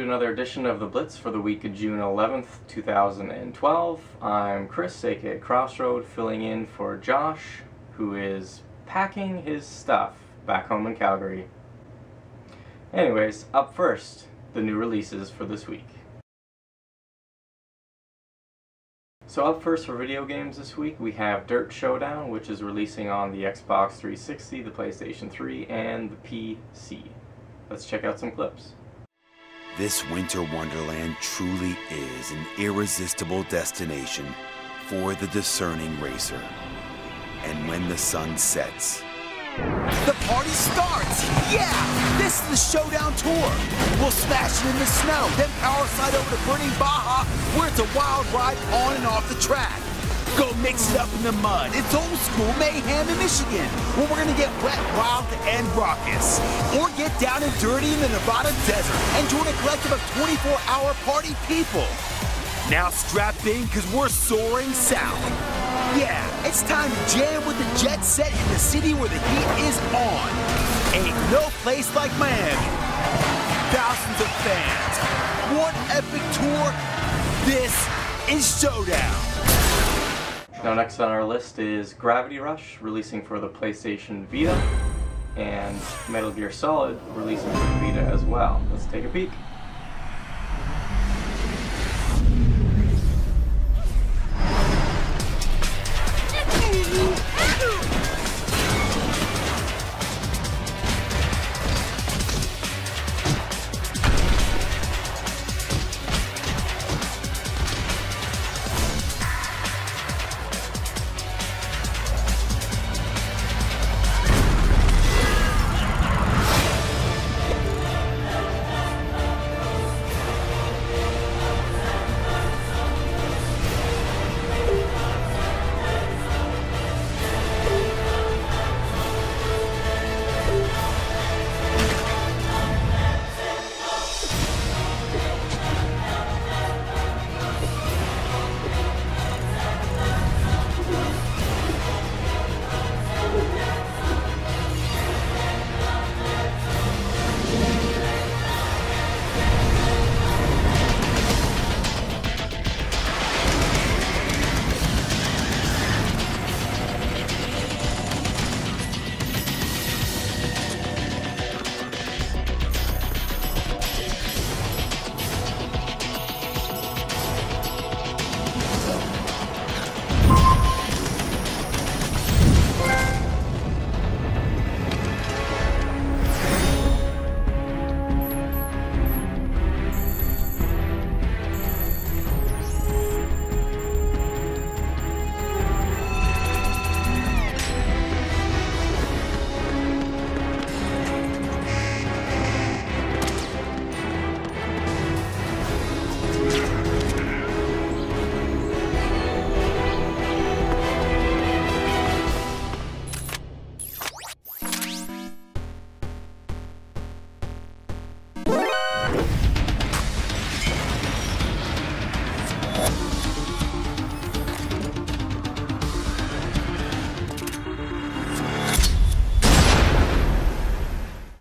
to another edition of the Blitz for the week of June 11th, 2012. I'm Chris, aka Crossroad, filling in for Josh, who is packing his stuff back home in Calgary. Anyways, up first, the new releases for this week. So up first for video games this week, we have Dirt Showdown, which is releasing on the Xbox 360, the PlayStation 3, and the PC. Let's check out some clips. This winter wonderland truly is an irresistible destination for the discerning racer. And when the sun sets, the party starts! Yeah! This is the Showdown Tour! We'll smash it in the snow, then power slide over to burning Baja, where it's a wild ride on and off the track. Go mix it up in the mud. It's old school mayhem in Michigan, where we're gonna get wet, wild, and raucous. Or get down and dirty in the Nevada desert and join a collective of 24-hour party people. Now strap in, cause we're soaring south. Yeah, it's time to jam with the jet set in the city where the heat is on. Ain't no place like Miami. Thousands of fans. One epic tour. This is Showdown. Now next on our list is Gravity Rush, releasing for the PlayStation Vita, and Metal Gear Solid, releasing for the Vita as well. Let's take a peek.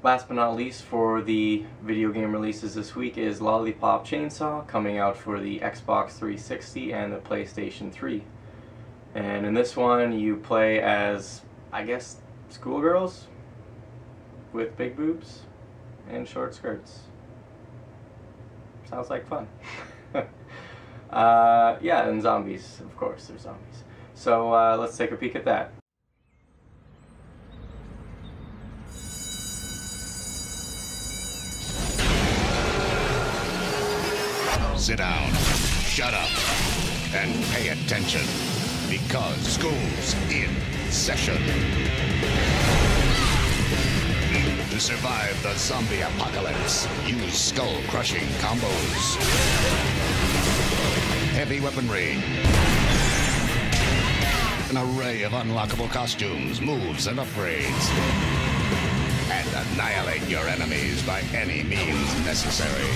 Last but not least for the video game releases this week is Lollipop Chainsaw, coming out for the Xbox 360 and the PlayStation 3. And in this one you play as, I guess, schoolgirls with big boobs and short skirts. Sounds like fun. Yeah, and zombies, of course, there's zombies. So let's take a peek at that. Sit down, shut up, and pay attention, because school's in session. To survive the zombie apocalypse, use skull-crushing combos, heavy weaponry, an array of unlockable costumes, moves, and upgrades, and annihilate your enemies by any means necessary.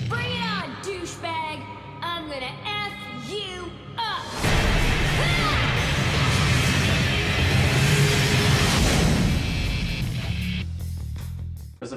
Bring it on, douchebag!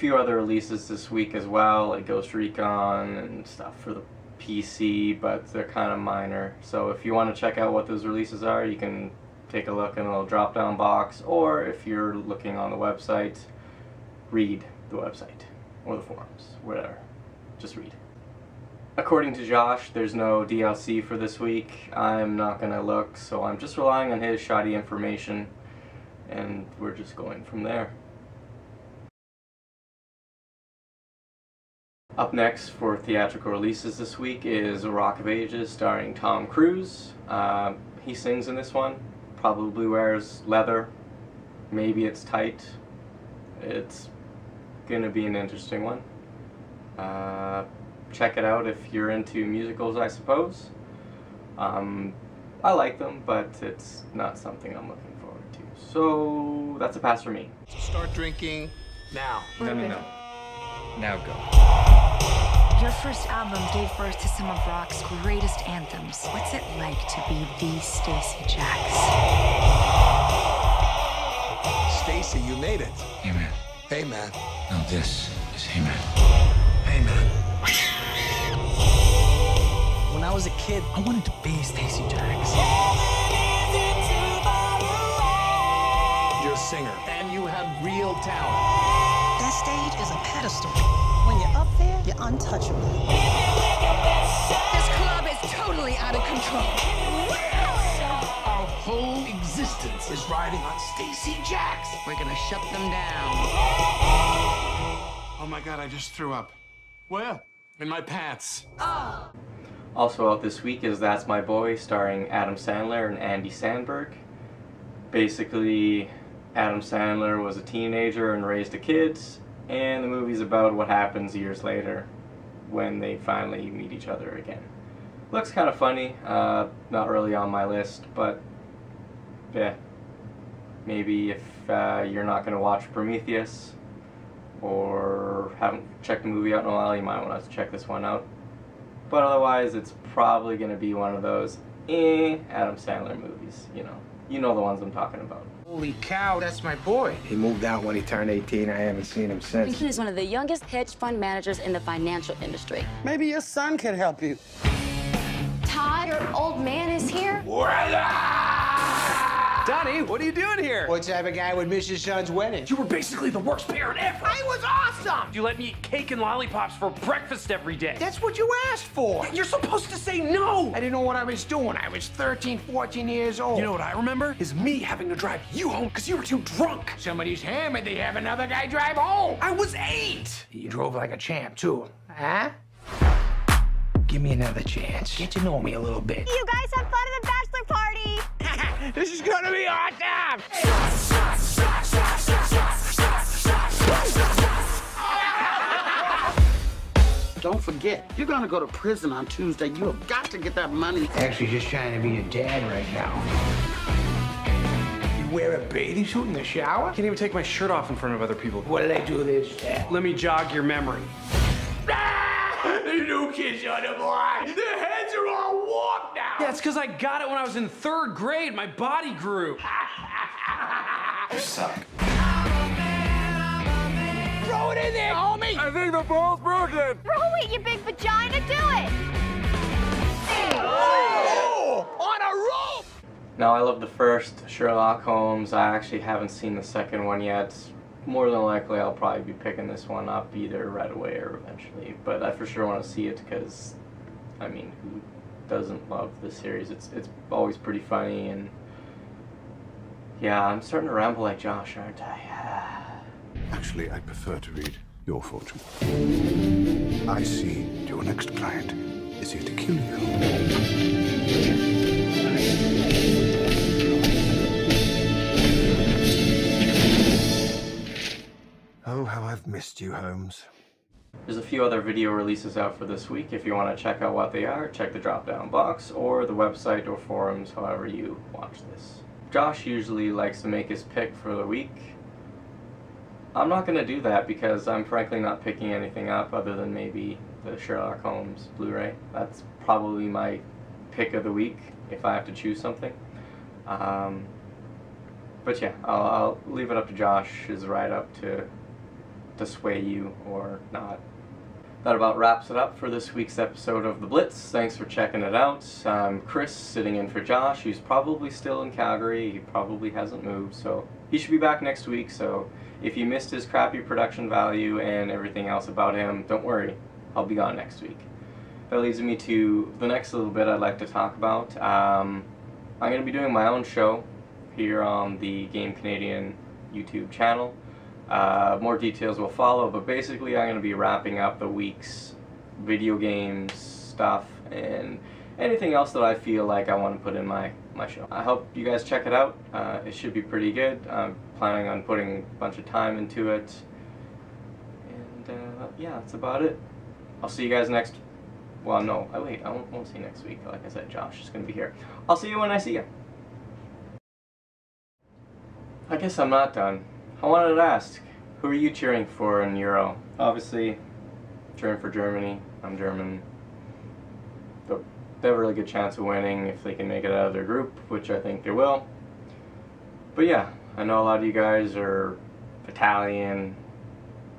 few other releases this week as well, like Ghost Recon and stuff for the PC, but they're kind of minor. So if you want to check out what those releases are, you can take a look in the little drop-down box, or if you're looking on the website, read the website or the forums, whatever. Just read. According to Josh, there's no DLC for this week. I'm not going to look, so I'm just relying on his shoddy information, and we're just going from there. Up next for theatrical releases this week is Rock of Ages starring Tom Cruise. He sings in this one, probably wears leather, maybe it's tight. It's gonna be an interesting one. Check it out if you're into musicals, I suppose. I like them, but it's not something I'm looking forward to. So that's a pass for me. Start drinking now. No. Now go. Your first album gave birth to some of rock's greatest anthems. What's it like to be the Stacey Jacks? Stacey, you made it. Hey, man. Hey, man. No, this is Hey, man. Hey, man. When I was a kid, I wanted to be Stacey Jacks. You're a singer, and you have real talent. That stage is a pedestal. When you're up there, you're untouchable. This club is totally out of control. Our whole existence is riding on Stacey Jacks. We're gonna shut them down. Oh my God, I just threw up. Where? In my pants. Also out this week is That's My Boy, starring Adam Sandler and Andy Samberg. Basically, Adam Sandler was a teenager and raised a kid, and the movie's about what happens years later when they finally meet each other again. Looks kind of funny, not really on my list, but yeah, maybe if you're not going to watch Prometheus or haven't checked the movie out in a while, you might want to check this one out. But otherwise, it's probably going to be one of those Adam Sandler movies, you know the ones I'm talking about. Holy cow, that's my boy. He moved out when he turned 18. I haven't seen him since. He is one of the youngest hedge fund managers in the financial industry. Maybe your son can help you. Todd, your old man is here. Donnie, what are you doing here? What type of guy would miss his son's wedding? You were basically the worst parent ever. I was awesome! You let me eat cake and lollipops for breakfast every day. That's what you asked for. You're supposed to say no. I didn't know what I was doing. I was 13, 14 years old. You know what I remember? Is me having to drive you home because you were too drunk. Somebody's hammered, they have another guy drive home. I was 8. You drove like a champ, too. Huh? Give me another chance. Get to know me a little bit. You guys have fun at the bachelor party. This is gonna be awesome! Don't forget, you're gonna go to prison on Tuesday. You have got to get that money. Actually, just trying to be a dad right now. You wear a bathing suit in the shower? I can't even take my shirt off in front of other people. What did I do this? Let me jog your memory. The new kids on the block. Their heads are all warped now. Yeah, it's because I got it when I was in 3rd grade. My body grew. You suck. Throw it in there, homie! I think the ball's broken. Throw it, you big vagina, do it. Oh! On a rope! Now, I love the first Sherlock Holmes. I actually haven't seen the second one yet. More than likely, I'll probably be picking this one up either right away or eventually. But I for sure want to see it because, I mean, who doesn't love this series? It's always pretty funny, and yeah, I'm starting to ramble like Josh, aren't I? Actually, I prefer to read your fortune. I see your next client is here to kill you. Oh, how I've missed you, Holmes. There's a few other video releases out for this week. If you want to check out what they are, check the drop-down box or the website or forums, however you watch this. Josh usually likes to make his pick for the week. I'm not going to do that because I'm frankly not picking anything up other than maybe the Sherlock Holmes Blu-ray. That's probably my pick of the week if I have to choose something. But yeah, I'll leave it up to Josh's write-up to to sway you or not. That about wraps it up for this week's episode of The Blitz. Thanks for checking it out. I'm Chris, sitting in for Josh, who's probably still in Calgary. He probably hasn't moved, so he should be back next week. So if you missed his crappy production value and everything else about him, don't worry, I'll be gone next week. That leads me to the next little bit I'd like to talk about. I'm going to be doing my own show here on the Game Canadian YouTube channel. More details will follow, but basically I'm going to be wrapping up the week's video games stuff and anything else that I feel like I want to put in my show. I hope you guys check it out. It should be pretty good. I'm planning on putting a bunch of time into it. And yeah, that's about it. I'll see you guys next... Well, no, wait, I won't see you next week. Like I said, Josh is going to be here. I'll see you when I see you. I guess I'm not done. I wanted to ask, who are you cheering for in Euro? Obviously, cheering for Germany. I'm German. They have a really good chance of winning if they can make it out of their group, which I think they will. But yeah, I know a lot of you guys are Italian,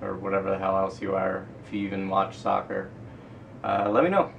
or whatever the hell else you are, if you even watch soccer. Let me know.